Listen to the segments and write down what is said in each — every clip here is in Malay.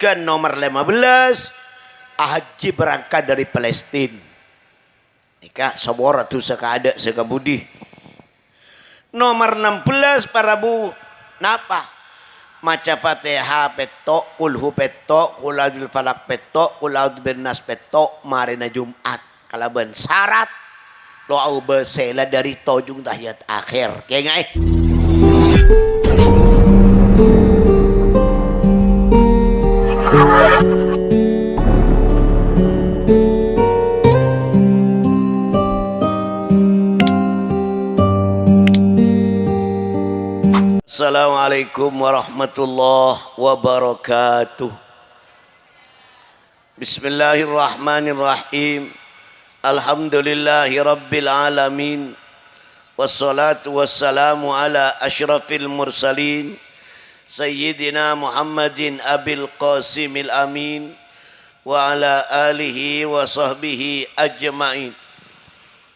Ke nomor 15, haji berangkat dari Palestina. Nikah sabora tu sekada sekabudi. Nomor 16 para bu, napa? Maca Fatihah petok, kulhu petok, kuladul falak petok, kuladul bernas petok, marina Jumat. Kalaban syarat doa besela dari tojung tahiyat akhir. Kayak nggak Assalamualaikum warahmatullahi wabarakatuh. Bismillahirrahmanirrahim. Alhamdulillahi rabbil alamin. Wassalatu wassalamu ala asyrafil mursalin Sayyidina Muhammadin abil qasimil amin wa ala alihi wa sahbihi ajma'in.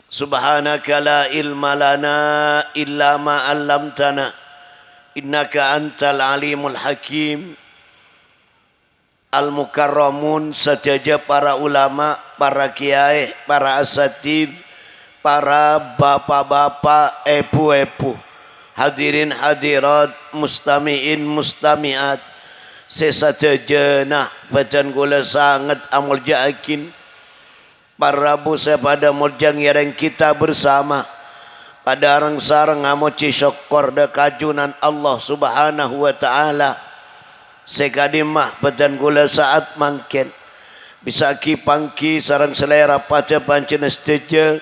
Subhanaka la ilma lana illa ma 'allamtana innaka antal alimul hakim. Al-mukarramun sajaja para ulama, para kiai, para asatid, para bapak-bapak, epu-epu, hadirin hadirat, mustami'in mustami'at, sesajejenah bacan gula sangat amul jaakin para busa pada murjang yang kita bersama pada arang sarang amoci syukur da kajunan Allah subhanahu wa ta'ala. Sekadimah badan gula saat mangken bisa kipangki sarang selera paca pancen seteja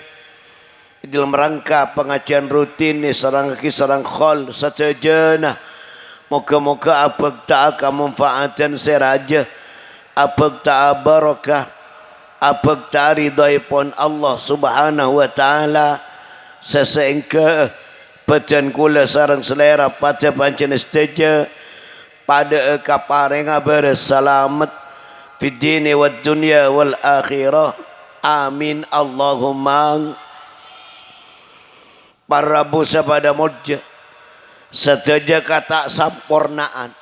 dalam rangka pengajian rutin ni sarang ki sarang khol satejana. Moga-moga apeg ta'a kamanfaatan seraja, apeg ta'a barakah, apeg ta'a ridai pun Allah subhanahu wa ta'ala. Sesengke badan kula sarang selera pada pancen seteja pada kaparenga berselamat fid dini wad dunya wal akhirah. Amin Allahumma. Para busa pada murja seteja kata sampurnaan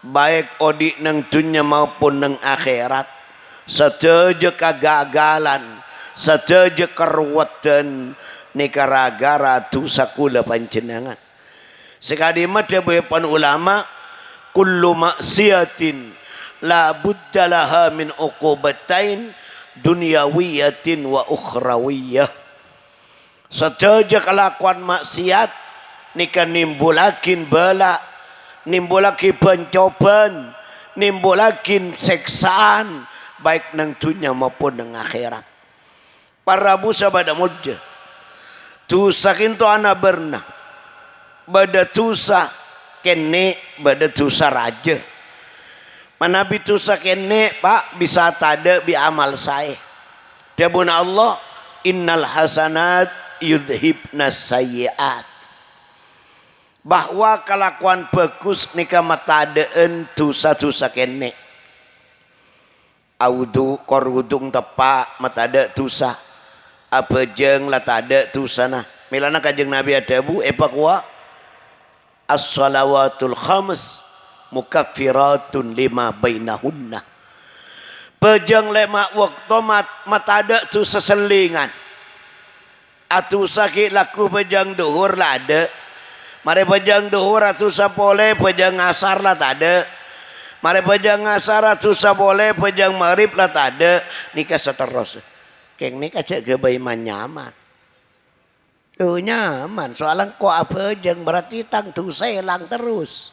baik odi nang dunya maupun nang akhirat. Seteja kegagalan, seteja keruwetan nikara-gara dosa kula panjenengan. Sekadima depan ulama, kullu maksiatin la budda laha min uqubatain dunyawiyatin wa ukhrawiyah. Seteja kelakuan maksiat nika nimbulakin bala, nimbulakin pencobaan, nimbulakin seksaan baik nang dunia maupun nang akhirat. Para busa pada mujah dosa kinto anak berna bada dosa kene bada dosa raja mana bi dosa kene pak bisa tada bi amal saya dabun Allah innal hasanat yudhibnas sayyiat, bahwa kelakuan bagus nika matadeen dosa-dosa kene. Audu korudung tepak matada dosa apa jeng lah tak ada tu sana milana kajeng Nabi ada bu epakwa as-salawatul khams mukaffiratun lima bainahunna. Pejang lema waktu mat ada tu seselingan atu sakit laku pejang duhur lah ada mari pejang duhur atu sapole pejang asar lah tak ada mari pejang asar atu sapole pejang maghrib lah tak ada nikah seterus. Keng ni kacak gebaiman nyaman. Nyaman. Soalan kok apa jeng berarti tang tu selang terus.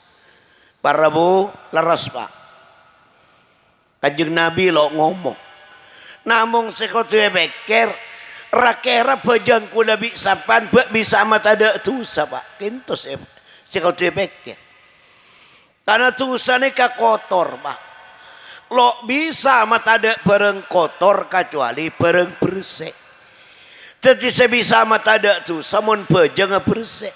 Para bu leres pak. Kanjeng Nabi lo ngomong. Namung sekotu beker rakera bejang kula bisa pan bisa amat ada tusa pak. Kintos sekotu beker. Karena tusa ni kotor pak. Lo bisa mata ada bareng kotor kecuali bareng bersih. Jadi saya bisa mata ada tu samun bejeng bersih.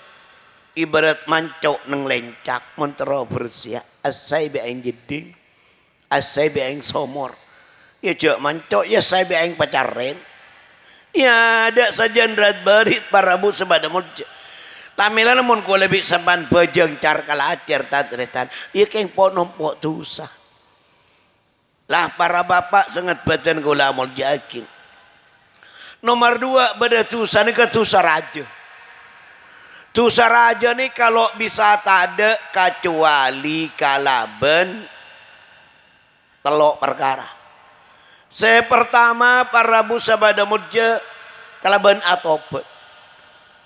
Ibarat mancok neng lencak mentero bersih. Asai beeng jeding, asai beeng somor. Ya cok mancok ya saya beeng pacaren. Ya ada saja nrat berit para bu sebada murja. Lamilan mun ko lebih seban bejeng car kalacer tatretan. Ya keng po nompok dosa. Lah para bapak sangat badan gula amal jakin. Nomor 2 pada tusa ni ke tusa raja. Tusa raja ni kalau bisa tak ada kecuali kalaben telok perkara. Pertama para busa pada murja kalaben atobat.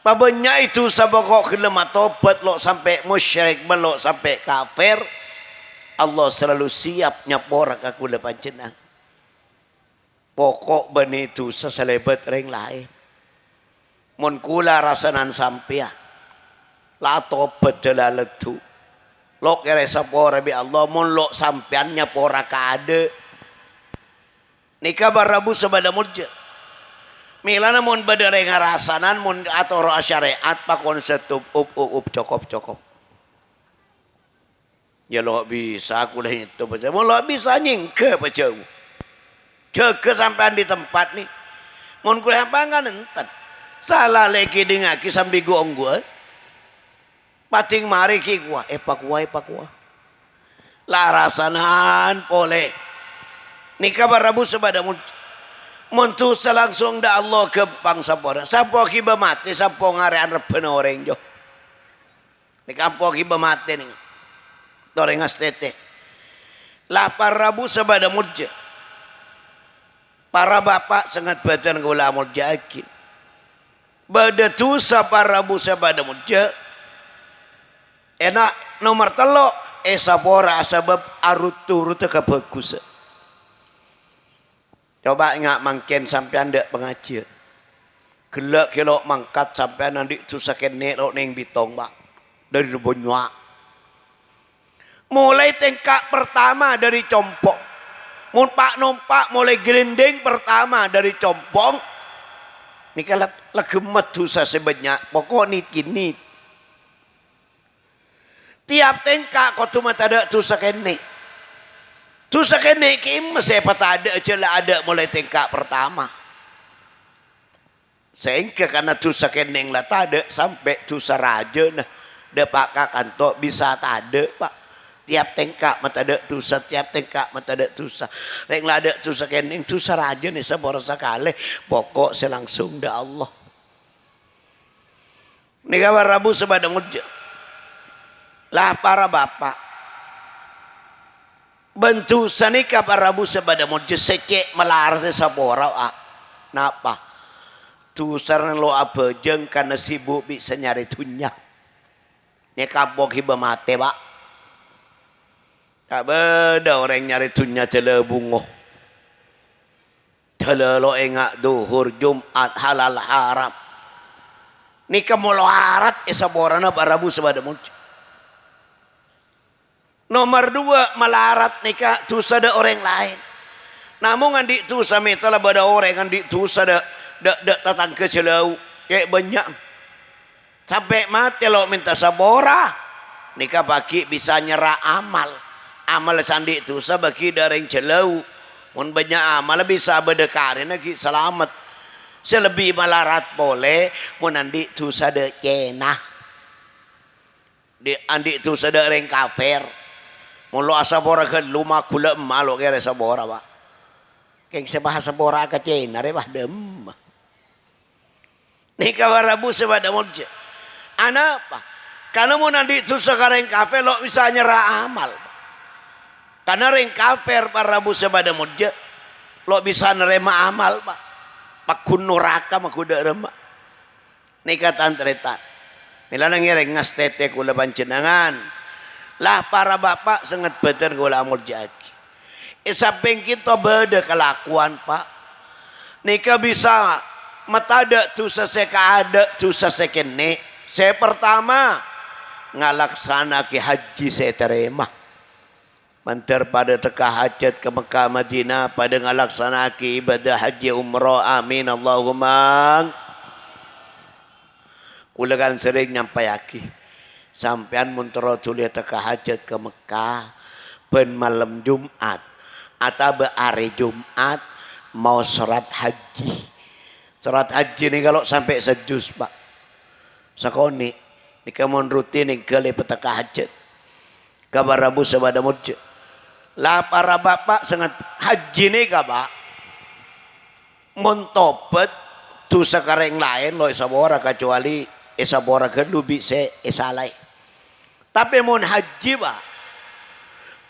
Pabenya itu sabokok kelem atobat lo sampai musyrik lo sampai kafir. Allah selalu siap nyaporak aku lepas jenang. Pokok bani itu seselebat ring lain. Mun kula rasanan sampean. La tobat jala letu. Lok kere sapora bi Allah mun lok sampean nyapora kade. Nikah barabu sebada murja. Milana mun bada ring rasanan mun atoro syariat pakon setup up cokop. Ya lo bisa aku dah itu baca. Mau lo bisa nyingke baca. Jaga sampai di tempat ni. Mau kuliah pangan enten. Salah lagi dengan ki sambil gua. Pating mari ki gua. Pak gua. Larasanan boleh. Nikah barabu sebada muntu selangsung dah Allah kepang sapora. Sapo ki mati, sapo ngarean reben orang jo. Nikah po ki mati ni. Doreng astete. Lapar rabu sebada murja. Para bapak sangat badan gula murja akin. Bada tusa para rabu sebada murja. Enak nomor telok. Sabora sebab arut turut ke bagus. Coba ingat mangken sampai anda pengajian. Gelak kelok mangkat sampai nanti susah kene lo neng bitong pak. Dari Bonyuak. Mulai tingkat pertama dari compong. Pak numpak mulai gerinding pertama dari compong. Ini kalau legemet dosa sebanyak. Pokok ini. Tiap tingkat kau tu mata ada dosa kene. Dosa kene kim masih patah ada aja lah ada mulai tingkat pertama. Sehingga karena dosa kene yang lah tak ada sampai dosa raja nah. Dapat kantor bisa tak ada pak. Tiap tingkat mata ada dosa, tiap tingkat mata ada dosa. Reng lah ada dosa kening, dosa raja nih sebor sekali. Pokok selangsung dah Allah. Ini kabar Rabu sebada mujja. Lah para bapak. Bentuk sani kabar Rabu sebada mujja secek melar sabora. Napa? Tusar lo apa jeng karena sibuk bisa nyari dunia. Ini kabok hiba mate pak. Tak beda orang nyari dunia jala bungo. Jala lo engak duhur Jumat halal haram. Ni kamu lo harat isaborana barabu sebada muncul. Nomor 2 melarat nikah dosa ada orang lain. Namun andi dosa metalah bada orang andi dosa ada datang ke jelau kayak banyak. Sampai mati lo minta sabora. Nikah bagi bisa nyerah amal. Amal sandi itu sebagi dari jelau. Mun banyak amal bisa berdekarin lagi selamat. Selebih malarat boleh. Mun andi itu sada cenah. Di andi itu sada reng kafir. Mun lo asabora ke luma kula malo kere sabora pak. Keng sebahasa sabora ke cenah repah dem. Nikah warabu sebada murja. Anapa? Karena mun andi itu sekarang kafir lo bisa nyerah amal. Karena ring kafir para rabu sebada murja lo bisa nerima amal pak pakun neraka makuda remak nikatan tretan milana ngereng ngastete kula panjenengan lah para bapak sangat bener kula murja samping kita beda kelakuan pak nikah bisa matada tu seseka ada tu sesekene saya pertama ngalaksana ki haji saya terima. Mantar pada teka hajat ke Mekah Madinah pada ngalaksanaki ibadah haji umrah amin Allahumma. Kula kan sering nyampaiaki sampean mun tulia teka hajat ke Mekah ben malam Jumat atau hari Jumat mau surat haji. Surat haji ni kalau sampai sejus pak sakoni ni kamu rutin ni kali petaka hajat kabar Rabu sebada murja. Lah para bapak sangat haji nih kaba montopet tu sekarang lain lo isabora kecuali isabora kedubi se isalai. Tapi mun haji ba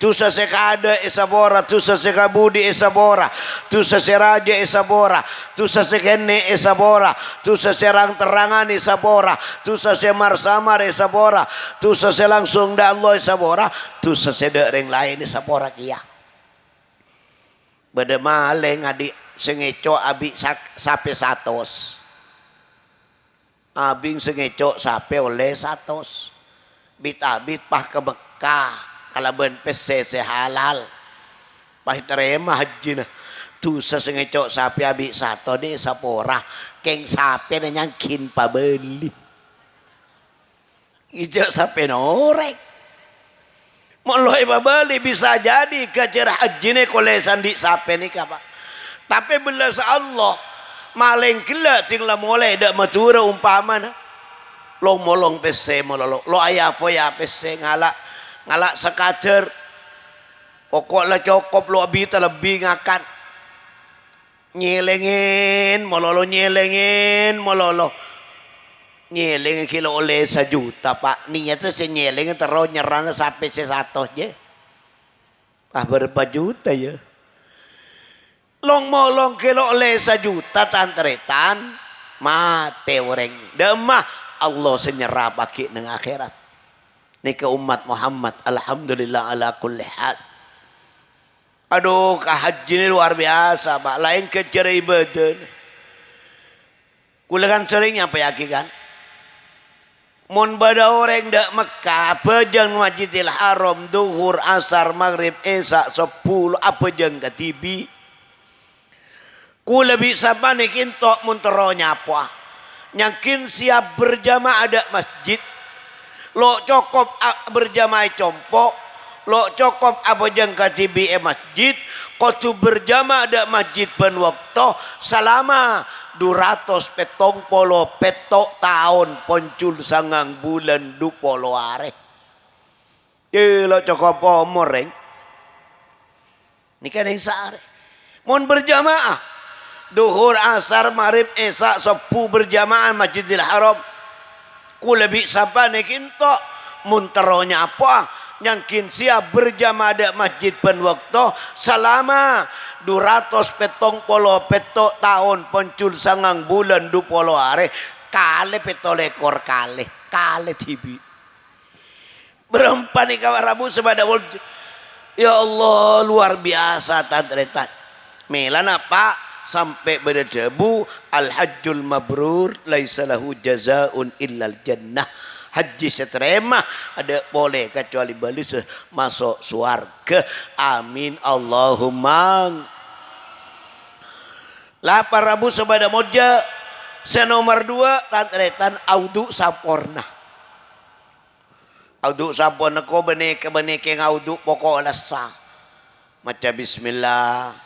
tu sesekada isabora, tu sesekabudi isabora, tu seseraja isabora, tu sesekene isabora, tu seserang terangan isabora, tu sesemar samar isabora, tu seselangsung da Allah isabora, tu sesedering lain isabora kia. Bade maleng adik sengeco abi sape satos. Abing sengeco sape oleh satos. Bit-abit pah kebekah. Kalaban pese halal. Pahit terima haji na. Tu sesengecok sapi abi sato ni sapora. Keng sapi na nyangkin pabeli. Ijak sapi norek. Moloi pabeli bisa jadi kejar haji ni kolesan di sapi ni kapa. Tapi bila sa Allah maling kila tinglah mulai dak matura umpama na. Lo molong pese mololo. Lo ayah foya pese ngalak sekadar pokok lah cukup lo abita lebih ngakan nyelengin mololo nyelengin kilo oleh 1 juta pak niatnya si nyelengin terus nyerana sampai sesatu je berapa juta ya long molong kilo oleh 1 juta tantretan mate orang demah Allah senyerah bagi neng akhirat. Nika umat Muhammad alhamdulillah ala kulli hal. Aduh haji ini luar biasa pak. Lain kejar ibadah. Kula kan sering apa ya kan? Mun bada orang dak Mekah pejang Masjidil Haram duhur asar maghrib isya 10 apa jeng katibi. Kula bisa manikin tok mun tero nyapa. Nyakin siap berjamaah ada masjid. Lo cukup berjamaah compok, lo cukup apa jeng katibi masjid, kotu berjamaah ada masjid pen waktu selama 200 petong polo petok tahun poncul sangang bulan du polo are. Lo cukup pomoreng. Ini kan yang sehari. Mohon berjamaah. Duhur asar maghrib isya 10 berjamaah Masjidil Haram. Ku lebih sabar nekin to munteronya apa nyangkin siap berjamaah ada masjid pen waktu selama 200 petong polo petok tahun poncul sangang bulan du polo are kale petolekor kale tibi berempat nih kawan rabu sebada ya Allah luar biasa tadretan melan apa sampai berdebu al-hajjul mabrur laisa lahu jazaun illal jannah. Haji seterima ada boleh kecuali balis masuk surga. Amin Allahumma. Lapar rabu sebada moja senomor 2 tantretan audu saporna. Audu saporna ko beneke ngaudu pokok lasa. Maca bismillah.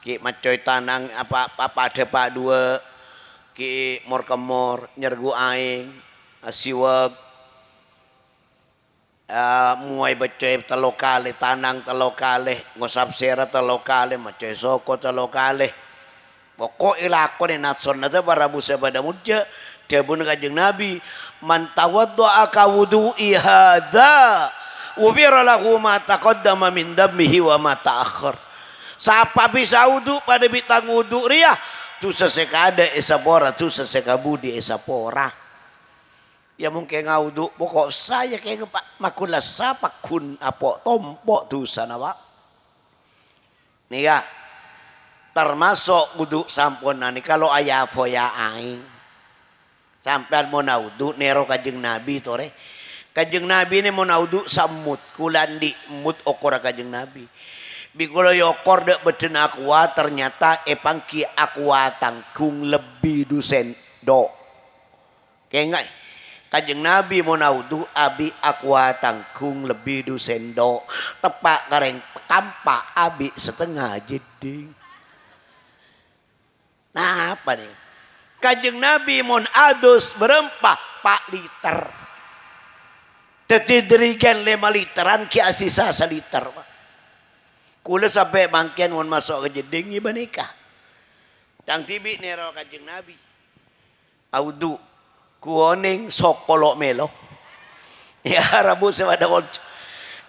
Ki macoy tanang apa ada pak 2 ki mor kemor nyergu aing asiwag muai bacoy telo kali tanang telo kali ngosap sera telo kali macoy soko telo kali pokok ilakon natson nata para busa pada muja dia pun kajeng Nabi man tawaddu'a ka wudu'i hadza ufira lahu ma taqaddama min dammihi wa ma ta'akhkhar. Siapa bisa wudu pada bitang wudu ria tu sesekada esapora tu sesekabudi esapora ya mungkin ngaudu pokok saya kayak pak makulas sapa kun apo tompok tu sana pak nih ya termasuk wudu sampun nani kalau ayah foya aing sampean mau naudu nero kajeng Nabi tore kajeng Nabi ini mau naudu samut kulandi mut okora kajeng Nabi. Bikulo yokor dek beden aqua ternyata epangki aqua tanggung lebih dusen do. Kayak enggak? Kajeng Nabi mau naudu abi aqua tanggung lebih dusen do. Tepak kareng kampak abi setengah jeding. Nah apa nih? Kajeng Nabi mau adus berempah pak liter. Tetidrigan 5 literan ki asisa 1 liter pak. Kula sampai mangkian mun masuk ke jeding iba nikah. Tang tibi nero Kanjeng Nabi. Audu kuoning sokolo melo. Ya Rabu sewada wol.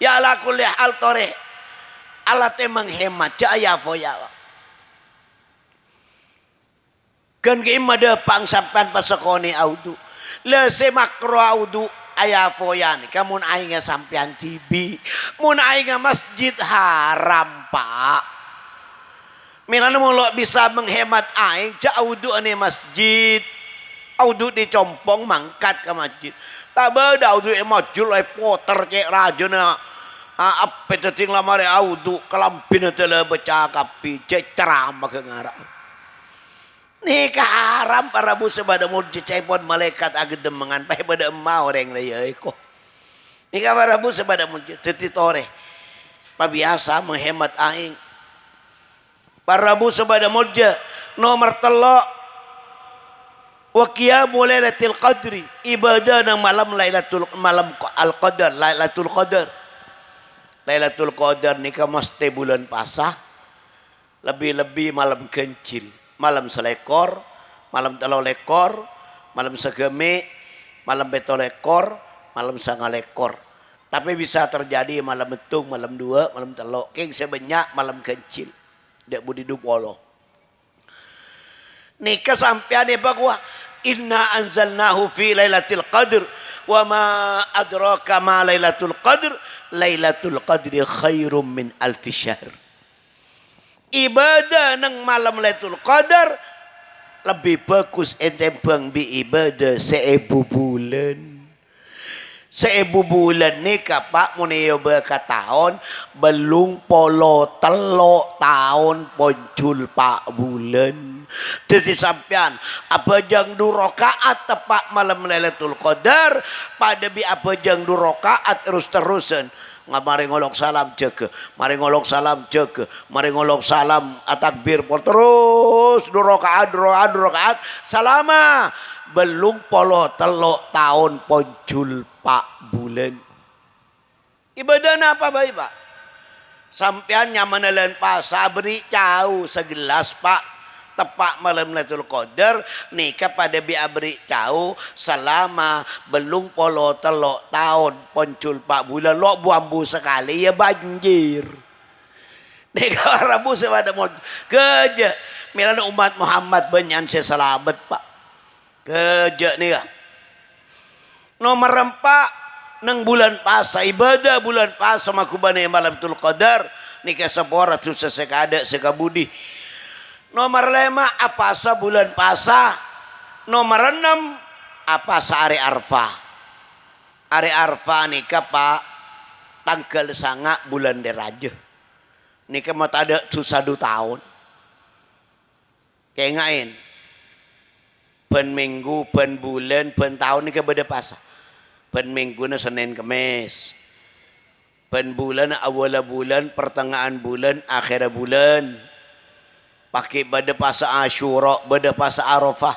Ya ala kulli hal tore. Alat menghemat jaya foya. Kan ke imada pangsampan pasakoni audu. Le semakro audu aya foyan. Kamun aing sampean tibi. Mun aing masjid haram pak. Milana mulo bisa menghemat aing ja audu ane masjid. Audu di compong mangkat ke masjid. Tak beda audu emajul ai poter cek rajana. Apa teting lamare audu kelampina tele becakapi cek ceramah ke ngarap. Nikah haram para busa pada murji caipon malaikat agedem mengan pahe pada emau orang laya eko. Nikah para busa pada murji tetitore. Pabiasa menghemat aing. Para busa pada murji nomor telok. Wa qiyamu lailatul qadri, ibadah nang malam al-qadar, lailatul qadar. Lailatul qadar nikah mesti bulan pasah. Lebih-lebih malam kencil. Malam selekor, malam telo lekor, malam segeme, malam beto lekor, malam sanga lekor. Tapi bisa terjadi malam betung, malam dua, malam telo. King sebanyak malam kencil. Dek budi dupolo. Nikah sampean e bagwa inna anzalnahu fi lailatul qadr wa ma adraka ma lailatul qadr lailatul qadri khairum min alfi syahr. Ibadah nang malam Lailatul Qadar lebih bagus entembang bi ibadah 1000 bulan. 1000 bulan nikah pak muni beka tahun belum polo telo tahun poncul pak bulan. Jadi sampean apa jang 2 rakaat tepak malam Lailatul Qadar pada bi apa jang 2 rakaat terus-terusan. Mari ngolong salam cek, mari ngolong salam cek, mari ngolong salam atakbir por terus 2 rakaat salama belum polo telok tahun poncul pak bulan. Ibadah apa baik pak? Sampean nyaman pasa beri cau segelas pak. Tepak malam Lailatul Qadar nikah pada beri cau selama belum polo telok tahun poncul pak bulan lo buambu sekali ya banjir. Nikah Rabu sepada mau kerja milana umat Muhammad banyak selamat pak kerja nih. Nomor 4 nang bulan puasa ibadah bulan puasa makubane malam Lailatul Qadar nikah sepora tu sesekada sekabudi. Nomor 5 apa sa bulan puasa. Nomor 6 apa sa hari Arfa. Hari Arfa nikah pak tanggal sanga bulan deraja. Nikah mau ada tu 1 tahun. Kayak ngain. Pen minggu, pen bulan, pen tahun nikah beda puasa. Pen minggu na Senin Kemis. Pen bulan awal bulan, pertengahan bulan, akhir bulan. Pakai pada puasa Asyura, pada puasa Arafah.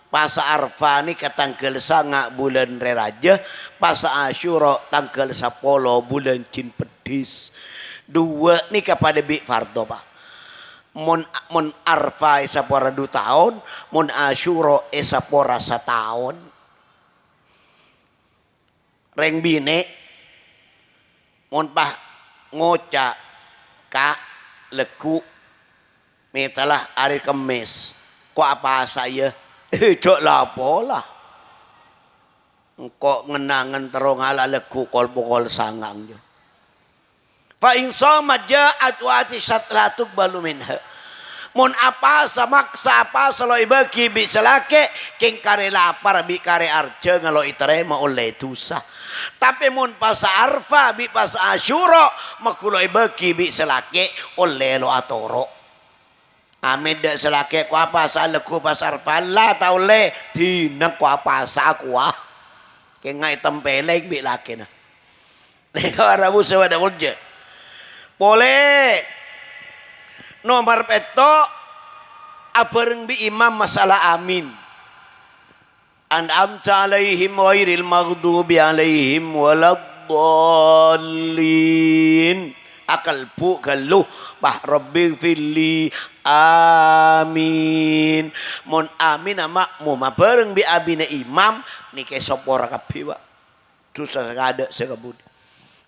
Puasa Arafah ni ke tanggal sanga bulan Reraja, puasa Asyura tanggal 10 bulan Cin Pedis. 2 ni kepada bi fardo pak. Mun Arafah sapora 2 tahun, mun Asyura sapora 1 tahun. Reng bine mun pah ngoca ka leku mitalah hari Kamis. Kok apa saya? Cok lapolah. Kok ngenangan terong ala leku kol pukol sangang jo. Fa insama ja'at wa atisat la tuqbalu minha. Mun apa samaksa apa salo ibaki bi selake king kare lapar bi kare arja ngalo iterema oleh dosa. Tapi mun pas Arfa bi pas Asyura makulo ibaki bi selake oleh lo atoro. Amin dak selake ku apa saleku pasar pala tau le dina ku apa sa ku ke ngai tempeleng bi laki na. Nek ora busa wada murje. Boleh nomor peto abareng bi imam masalah amin. An'amta alaihim ghairil maghdubi alaihim waladdallin. akal pu galuh bah rabbi fili amin mon amin makmum bareng bi abine imam ni ke sopora kabeh wa susah ada sekabud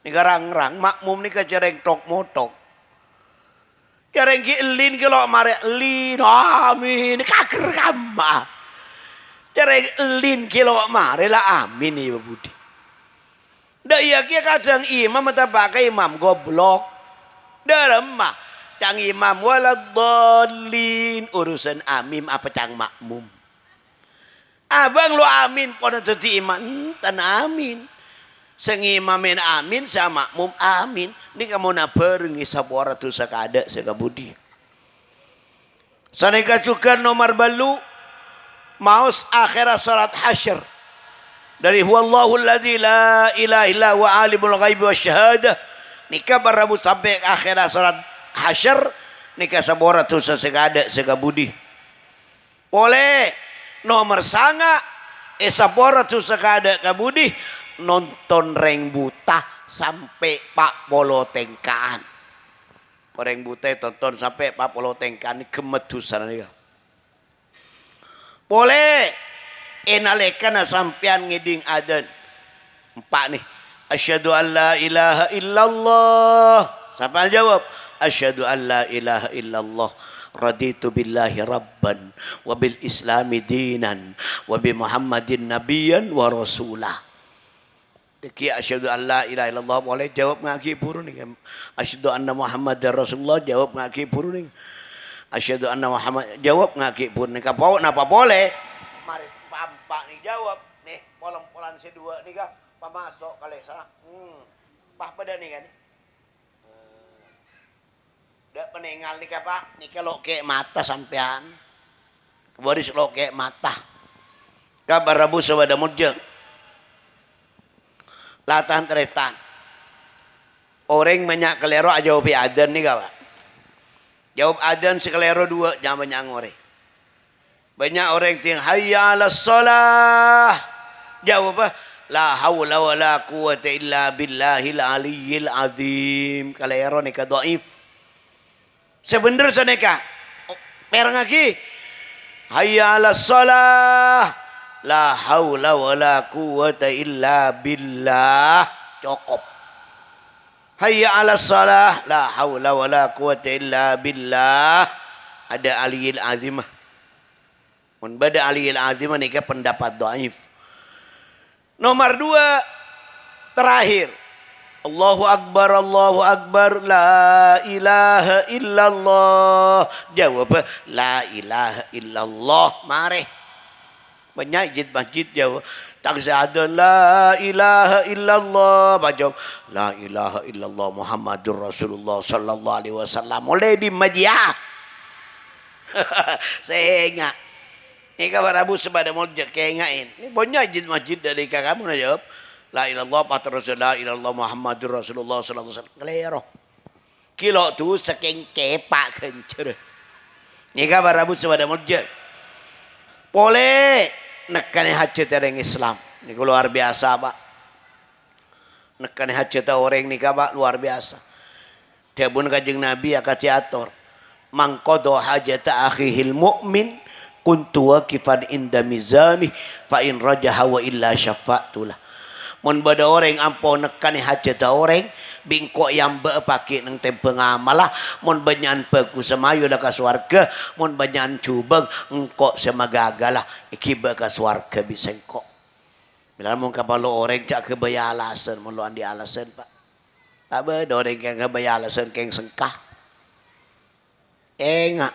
ni garang-rang makmum ni ka cereng tok motok cereng ki lin ki lo mare lin amin kaker kama cereng lin ki lo mare la amin ni budi dah iya kia kadang imam atau pakai imam goblok dalam mah cang imam waladhalin urusan amim apa cang makmum abang lu amin pon tadi iman tan amin sengimamin amin sama makmum amin ni kamu na berengi sabora tu sakada sakabudi saneka juga nomor balu maus akhirat salat hasyr dari huwallahu alladzi la ilaha illa huwa alimul ghaibi wasyahadah nikah barabu sampai akhirat salat hasyr nikah sabora tu sakada sakabudi boleh nomor sanga sabora tu sakada kabudi nonton reng buta sampai Pak Polo tengkaan. Reng buta tonton sampai Pak Polo tengkaan ini kemedusan nih. Boleh enalekan sampean ngiding adan. Empat nih. Asyhadu an la ilaha illallah. Sampean jawab asyhadu an la ilaha illallah. Raditu billahi rabban wa bil islami dinan wa bi muhammadin nabiyyan wa rasulah. Ki asyhadu an la ilaha illallah boleh jawab ngaki puru nih. Asyhadu anna muhammadar rasulullah jawab ngaki puru nih. Asyhadu anna muhammad jawab ngaki puru nih. Kapau napa boleh? Mari pampak nih jawab nih polan-polan sedua nih kah pamasok kali salah. Pah pada nih kan. Dak peninggal nih kah Pak. Nih kalau ke mata sampean. Kebaris lo ke mata. Kabar Rabu sabada mujeng. Latan teretan orang banyak kelero aja jawab adan nih kawan jawab adan sekelero dua jangan banyak orang banyak orang yang hayya ala shalah jawab apa la haula wala quwata illa billahil aliyyil azim kelero nih ka dhaif sebener saneka perang lagi hayya ala shalah la haula wala quwata illa billah cukup hayya ala salah la haula wala quwata illa billah ada aliyil azimah mun bada aliyil azimah ni pendapat dhaif nomor dua terakhir Allahu akbar la ilaha illallah jawab la ilaha illallah mari Menyajid masjid jauh tak ada la ilaha illallah baca la ilaha illallah Muhammadur Rasulullah sallallahu alaihi wasallam mulai di majah saya ingat ini kabar Abu sebada mau kengain ini menyajid masjid dari kamu nak jawab la ilallah patur Rasulullah ilallah Muhammadur Rasulullah sallallahu alaihi wasallam kelero kilo tu saking kepak kencur ini kabar Abu sebada mau boleh nekane hajat orang Islam ini luar biasa Pak nekane hajat orang ini Pak luar biasa dia pun kajeng Nabi akan diatur mangkodo hajat akhihil mu'min kuntu wakifan inda mizani fa in rajaha wa illa syafa'tulah mun bada orang ampau nekane hajat orang bingkok yang pakai nang tempe ngamalah mun banyan peku semayu dah ka swarga mun banyan cubeng engkok semagagalah iki ba ka swarga bisa engkok bila mun kapalo orang cak kebaya alasan mun lu andi alasan Pak apa ada orang yang kebaya alasan keng sengkah enggak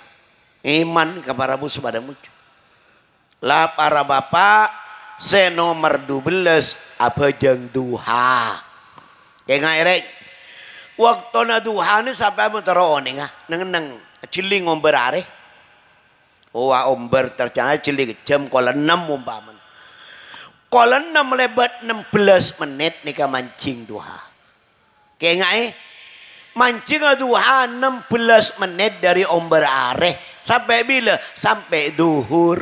iman kaparabu sebadamu lah para bapak senomor 12 apa jang duha enggak erek waktu na duha ni sampai mo taro ni nga nang ciling omber are wa omber tercaya ciling jam kola 6 umpaman kola 6 lebat 16 menit ni ka mancing duha kaya nga mancing duha 16 menit dari omber are sampai bila sampai duhur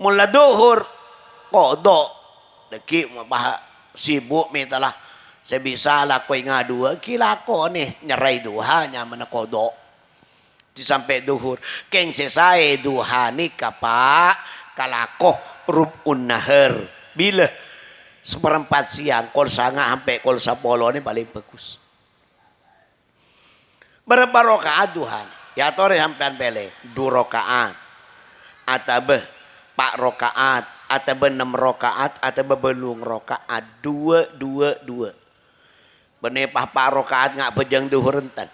mula duhur kodok deki mabah sibuk mitalah Saya bisa lakoi ngadua kilako nih nyerai duha nyaman kodok. Di sampai duhur. Keng sesai duha nih kapa kalako rub'un nahar. Bila seperempat siang kol sanga sampai kol 10 ini paling bagus. Berapa rakaat duha? Ya tore sampean pele 2 rakaat. Atau 4 rakaat atau 6 rakaat atau belung rakaat 2 benepah 4 rakaat ngak bejeng duhur rentan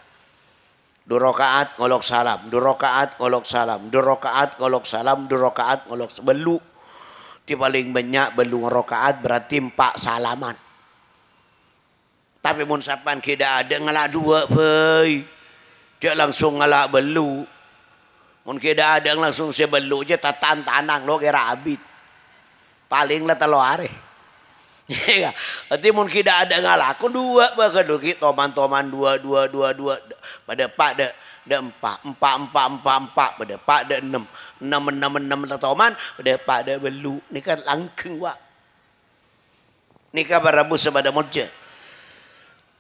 2 rakaat ngolok salam 2 rakaat ngolok salam 2 rakaat ngolok salam 2 rakaat ngolok belu di paling banyak belung rakaat berarti 4 salaman tapi mun sapan kita ada ngelak 2 pei dia langsung ngelak belu mun kita ada langsung saya belu je tatan tanang lo kira abit paling lah telo are berarti mun kita ada ngalaku 2 bahkan kita toman-toman 2 pada pak de 4 pada pak de 6 toman pada pak de belu ni kan langkeng wa ni kan barabu sebada moja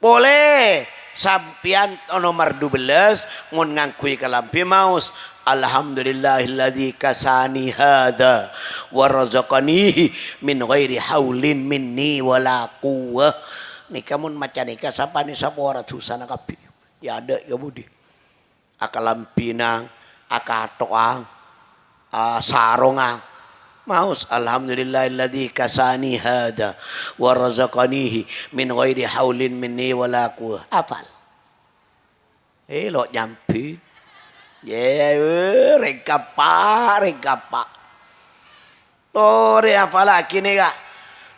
boleh sampian nomor 12 mun ngangkui kalampi maus alhamdulillahilladzi kasani hadza wa razaqani min ghairi haulin minni wala quwwah nika mun maca nika sapane sapora dosana kabeh ya ada ya budi akalampinang akatoang sarongang maus alhamdulillahilladzi kasani hadza wa razaqani min ghairi haulin minni wala quwwah apal lo nyampi regapa tore afala kini ga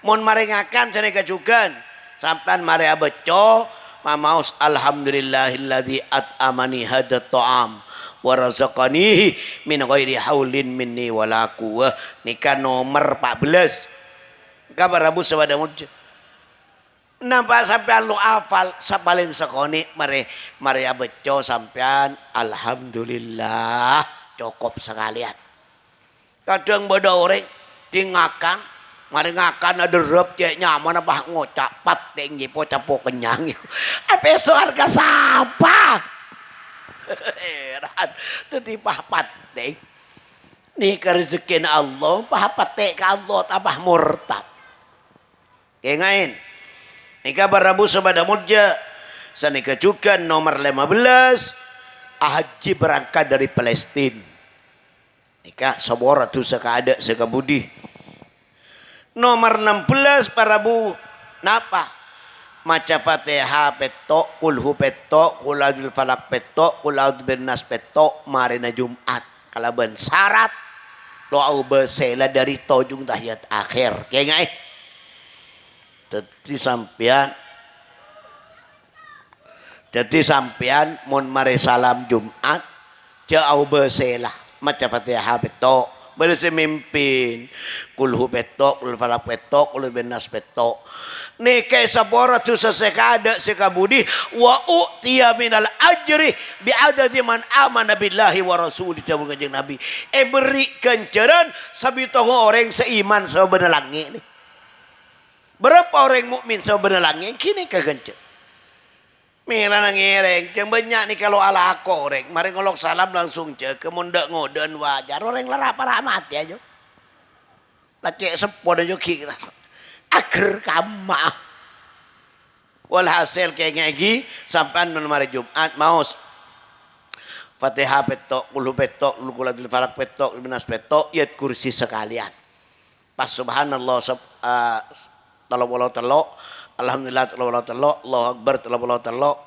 mun marengakan ceneka jugan sampean mare abeco mamaus alhamdulillahilladzi at'amani hadza ta'am wa razaqani min ghairi haulin minni wala quwwah nika nomor 14 kabar Abu sabada mujud nampak sampean lu hafal sapaling sekoni mare abeco sampean alhamdulillah cukup sekalian kadang bodo orang tingakan mari ngakan ada rep cek nyaman apa ngocak pat tinggi po capo kenyang apa harga sapa heran tu tipah patek ni rezeki Allah pah patek ka Allah tabah murtad kengain nika barabu sabada mudja sanika juga nomor 15 haji berangkat dari Palestina nika sabora tu sakada sakabudi nomor 16 barabu napa maca Fatihah petok kulhu petok kuladul falak petok kuladul binnas petok marina Jumat kalaban syarat doa besela dari tojung tahiyat akhir kengai jadi sampean mun mare salam Jumat jauh beselah maca Fatihah petok berse mimpin kulhu petok kul falak petok kul benas petok nike sabora tu sesekada sekabudi wa utiya minal ajri bi adadi man amana billahi wa rasuli jawab kanjeng Nabi beri kenceran sabitoho orang seiman sabener langit nih. Berapa orang mukmin sebenarnya langit kini kegencet. Mila nangireng, ceng banyak nih kalau ala aku orang, mari ngolok salam langsung cek, kemundak ngoden wajar orang lerap rahmat ya jo. Lacek sepon aja kita, agar kamah. Walhasil kayak ngegi, sampai menmari Jumat maus. Fatihah petok, kulu petok, kuladul falak petok, minas petok, yat kursi sekalian. Pas subhanallah telok alhamdulillah telok Allahu akbar telok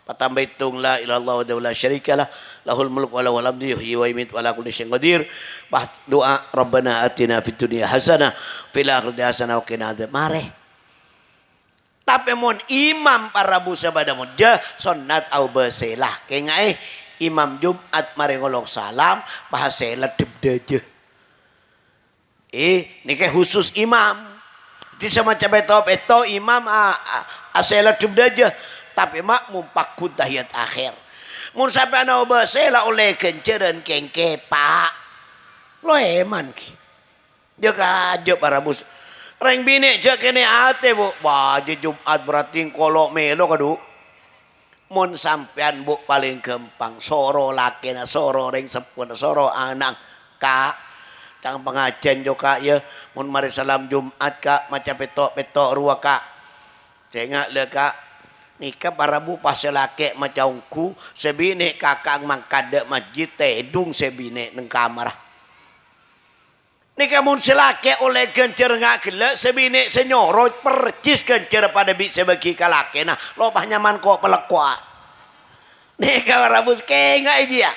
patambah hitung la ilallah wa la syarikalah lahul mulk wa lahul hamdu yuhyi wa yumiitu wa ala kulli syai'in qadir doa rabbana atina fid dunya hasanah fil akhirati hasanah wa qina adzabannar tapi mun imam para busa pada mujah sunnat au baselah kengae imam Jumat mari ngolong salam bahasela debdaje niki khusus imam di sama cabai peto imam asela debdaje tapi makmum pakun tahiyat akhir mun sampai ana basela oleh kenceran kengke pak lo eman ki dia kajo para bus Reng bini je kene ate bu. Wah je Jumat berarti kolok melo kadu. Mun sampean bu paling gampang soro lakena soro reng sepun soro anak kak. Tang pengajian jo kak ya. Mun mari salam Jumat kak macam petok ruah kak. Tengok le kak. Nika para bu pas laki macam ku sebine kakang mangkade masjid tedung sebine neng kamar. Nika mun selake oleh gencer ngakile sebine senyorot percis gencer pada bi sebagi kalake nah lopah nyaman kok pelekuan. Nika para bu kengai dia.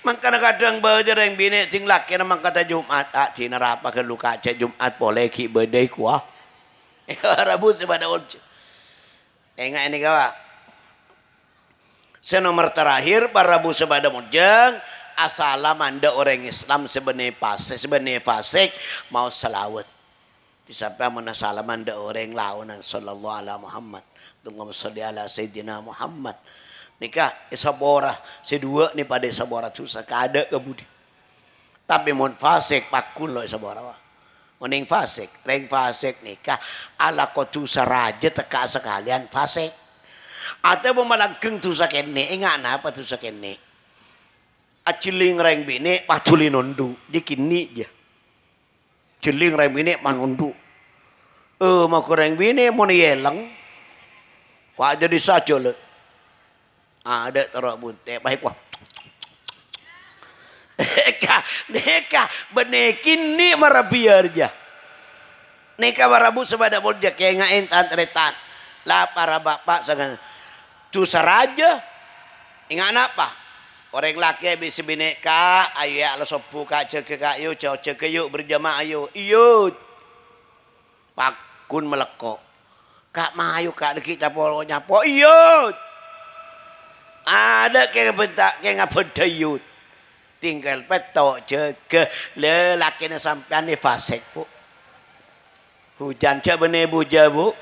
Mangkana kadang bajar yang bine cing laki na mangkata Jumat cina rapa ke luka cek Jumat boleh ki bedai kuah. Para bu sebada olce. Enggak ini kawan. Senomor terakhir para bu sebada mujang asalam anda orang Islam sebenarnya fasik mau selawat. Disampai mana salam anda orang launan sallallahu alaihi Muhammad. Tunggu salli ala sayyidina Muhammad. Nikah isabora sedua ni pada isabora susah kada kebudi. Tapi mun fasik pakun lo isabora wah. Mending fasik, reng fasik nikah ala kotusa raja teka sekalian fasik. Atau memalangkeng tusa kene, ingat apa tusa kene? Aciling reng bini patuli nondu, dikini dia. Ciling reng bini manundu. Mau reng bini mau yelang, wah jadi saja le. Ada terok bunte, baik wah. Neka benekin ni marabiar je. Neka marabu sebada boleh kayak ngain tantretan. Lah para bapak sangat tu saraja. Ingat apa? Orang laki bisa bineka ayo ya la sopu ka ceke ka ayo ceke yuk berjamaah ayo. Iyo. Pakun melekok. Kak mayu kak deki capo nyapo. Iyo. Ada kayak bentak kayak ngapedayut. Tinggal petok jaga lelaki na sampean ni fasik bu. Hujan cak benih buja bu.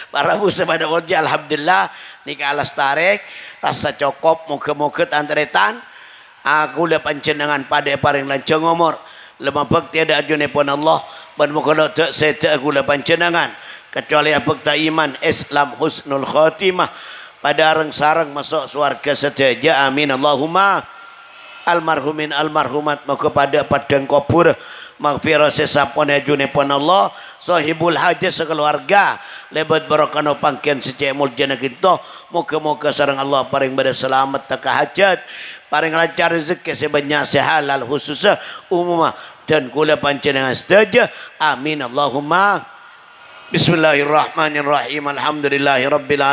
Para bu sebada wajah alhamdulillah nikah alas tarik rasa cukup muka-muka antretan. Aku le pancenengan pada paring lancang umur. Lemah bakti ada ajune pun Allah. Ban muka tak seta aku le pancenengan kecuali apa tak iman Islam husnul khatimah. Pada arang-sarang masuk surga sejaja amin Allahumma almarhumin almarhumat mau kepada padang kubur maghfirah sesapun ajune pun Allah sahibul hajat sekeluarga lebat barokah pangkian secek muljana kita moga-moga sareng Allah paring bada selamat teka hajat paring lancar rezeki sebanyak sehalal khusus umumah dan kula panjenengan sedaja amin Allahumma bismillahirrahmanirrahim alhamdulillahirabbil alamin.